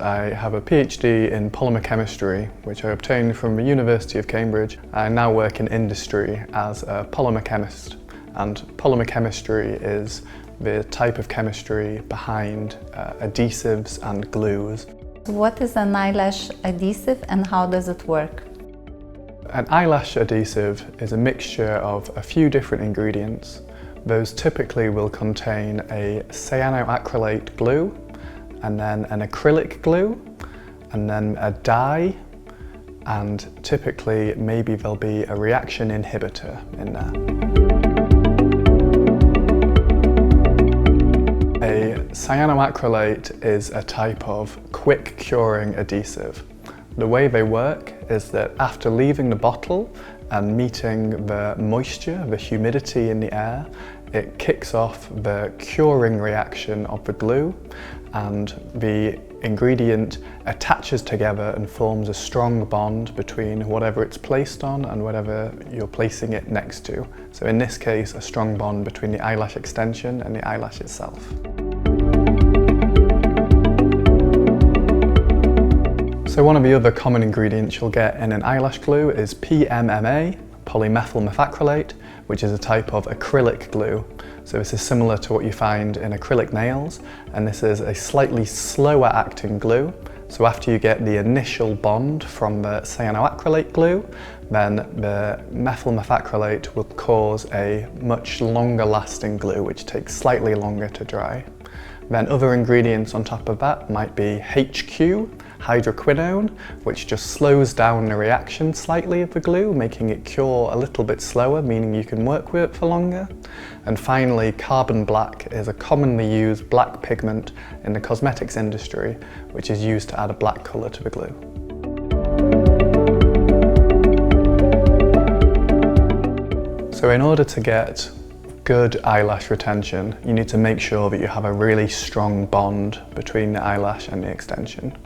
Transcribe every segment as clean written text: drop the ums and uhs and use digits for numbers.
I have a PhD in polymer chemistry, which I obtained from the University of Cambridge. I now work in industry as a polymer chemist, and polymer chemistry is the type of chemistry behind adhesives and glues. What is an eyelash adhesive and how does it work? An eyelash adhesive is a mixture of a few different ingredients. Those typically will contain a cyanoacrylate glue, and then an acrylic glue, and then a dye, and typically maybe there'll be a reaction inhibitor in there. A cyanoacrylate is a type of quick curing adhesive. The way they work is that after leaving the bottle and meeting the moisture, the humidity in the air, it kicks off the curing reaction of the glue, and the ingredient attaches together and forms a strong bond between whatever it's placed on and whatever you're placing it next to. So in this case, a strong bond between the eyelash extension and the eyelash itself. So one of the other common ingredients you'll get in an eyelash glue is PMMA, polymethyl methacrylate, which is a type of acrylic glue. So this is similar to what you find in acrylic nails, and this is a slightly slower acting glue. So after you get the initial bond from the cyanoacrylate glue, then the methyl methacrylate will cause a much longer lasting glue, which takes slightly longer to dry. Then other ingredients on top of that might be HQ, hydroquinone, which just slows down the reaction slightly of the glue, making it cure a little bit slower, meaning you can work with it for longer. And finally, carbon black is a commonly used black pigment in the cosmetics industry, which is used to add a black colour to the glue. So in order to get good eyelash retention, you need to make sure that you have a really strong bond between the eyelash and the extension.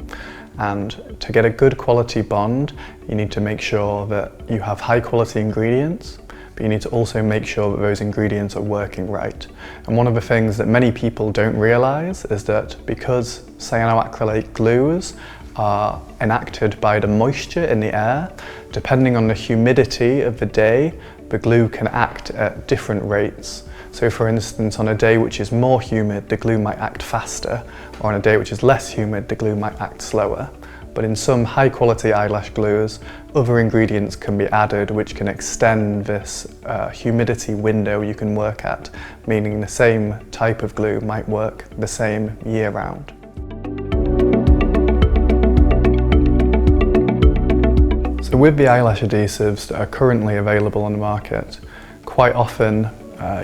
And to get a good quality bond, you need to make sure that you have high quality ingredients, but you need to also make sure that those ingredients are working right. And one of the things that many people don't realise is that because cyanoacrylate glues are enacted by the moisture in the air, depending on the humidity of the day, the glue can act at different rates. So for instance, on a day which is more humid, the glue might act faster, or on a day which is less humid, the glue might act slower. But in some high quality eyelash glues, other ingredients can be added which can extend this humidity window you can work at, meaning the same type of glue might work the same year round. So with the eyelash adhesives that are currently available on the market, quite often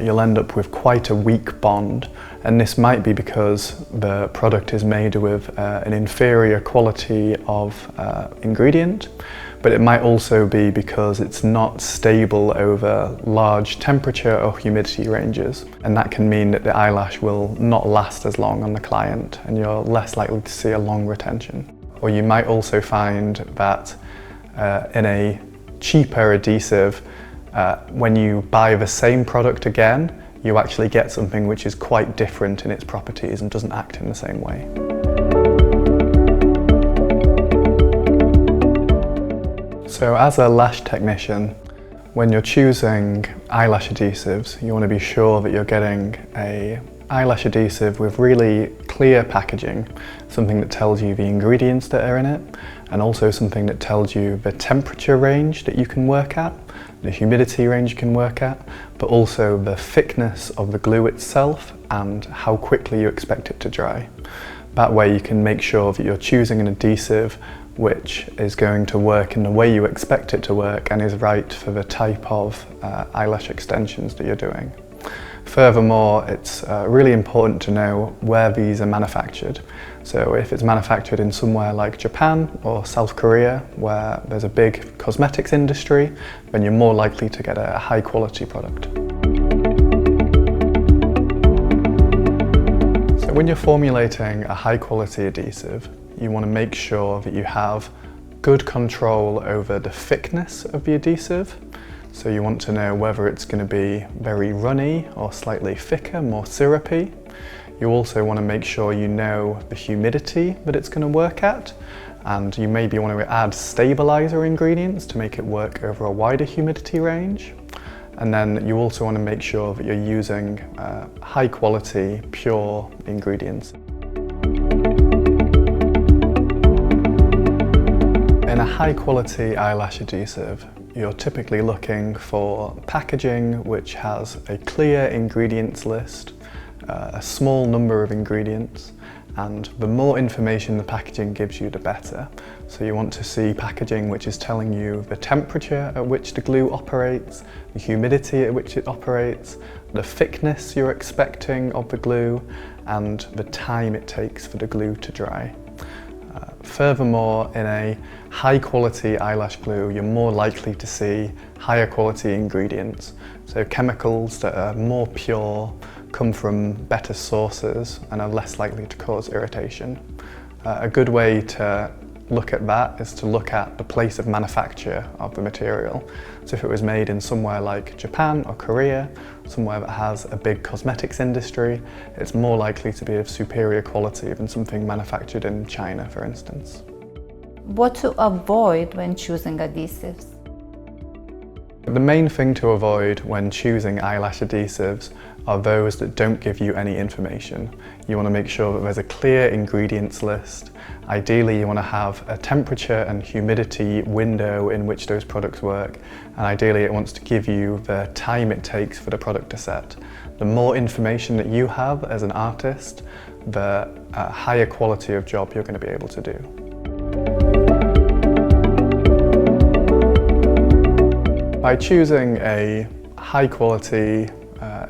you'll end up with quite a weak bond, and this might be because the product is made with an inferior quality of ingredient, but it might also be because it's not stable over large temperature or humidity ranges, and that can mean that the eyelash will not last as long on the client and you're less likely to see a long retention. Or you might also find that in a cheaper adhesive, when you buy the same product again, you actually get something which is quite different in its properties and doesn't act in the same way. So as a lash technician, when you're choosing eyelash adhesives, you want to be sure that you're getting a eyelash adhesive with really clear packaging, something that tells you the ingredients that are in it, and also something that tells you the temperature range that you can work at, the humidity range you can work at, but also the thickness of the glue itself and how quickly you expect it to dry. That way you can make sure that you're choosing an adhesive which is going to work in the way you expect it to work and is right for the type of eyelash extensions that you're doing. Furthermore, it's really important to know where these are manufactured. So if it's manufactured in somewhere like Japan or South Korea, where there's a big cosmetics industry, then you're more likely to get a high quality product. So when you're formulating a high quality adhesive, you want to make sure that you have good control over the thickness of the adhesive. So you want to know whether it's going to be very runny or slightly thicker, more syrupy. You also want to make sure you know the humidity that it's going to work at, and you maybe want to add stabilizer ingredients to make it work over a wider humidity range. And then you also want to make sure that you're using high quality, pure ingredients. In a high quality eyelash adhesive, you're typically looking for packaging which has a clear ingredients list, a small number of ingredients, and the more information the packaging gives you, the better. So you want to see packaging which is telling you the temperature at which the glue operates, the humidity at which it operates, the thickness you're expecting of the glue, and the time it takes for the glue to dry. Furthermore, in a high quality eyelash glue, you're more likely to see higher quality ingredients. So chemicals that are more pure, come from better sources, and are less likely to cause irritation. A good way to look at that is to look at the place of manufacture of the material. So if it was made in somewhere like Japan or Korea, somewhere that has a big cosmetics industry, it's more likely to be of superior quality than something manufactured in China, for instance. What to avoid when choosing adhesives? The main thing to avoid when choosing eyelash adhesives are those that don't give you any information. You want to make sure that there's a clear ingredients list. Ideally, you want to have a temperature and humidity window in which those products work, and ideally it wants to give you the time it takes for the product to set. The more information that you have as an artist, the higher quality of job you're going to be able to do. By choosing a high quality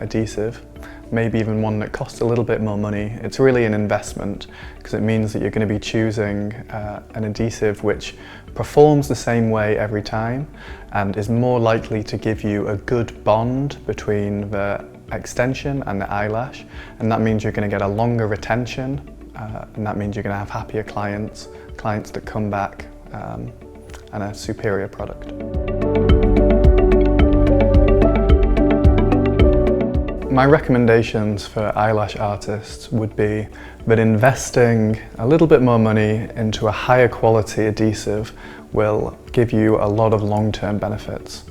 adhesive, maybe even one that costs a little bit more money, it's really an investment, because it means that you're going to be choosing an adhesive which performs the same way every time and is more likely to give you a good bond between the extension and the eyelash, and that means you're going to get a longer retention, and that means you're going to have happier clients that come back, and a superior product. My recommendations for eyelash artists would be that investing a little bit more money into a higher quality adhesive will give you a lot of long-term benefits.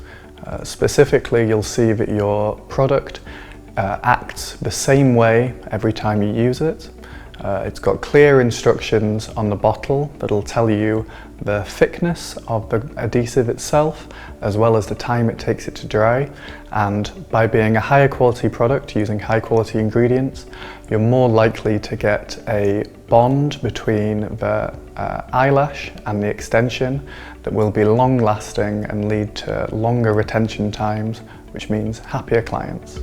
Specifically, you'll see that your product acts the same way every time you use it. It's got clear instructions on the bottle that'll tell you the thickness of the adhesive itself, as well as the time it takes it to dry. And by being a higher quality product using high quality ingredients, you're more likely to get a bond between the eyelash and the extension that will be long lasting and lead to longer retention times, which means happier clients.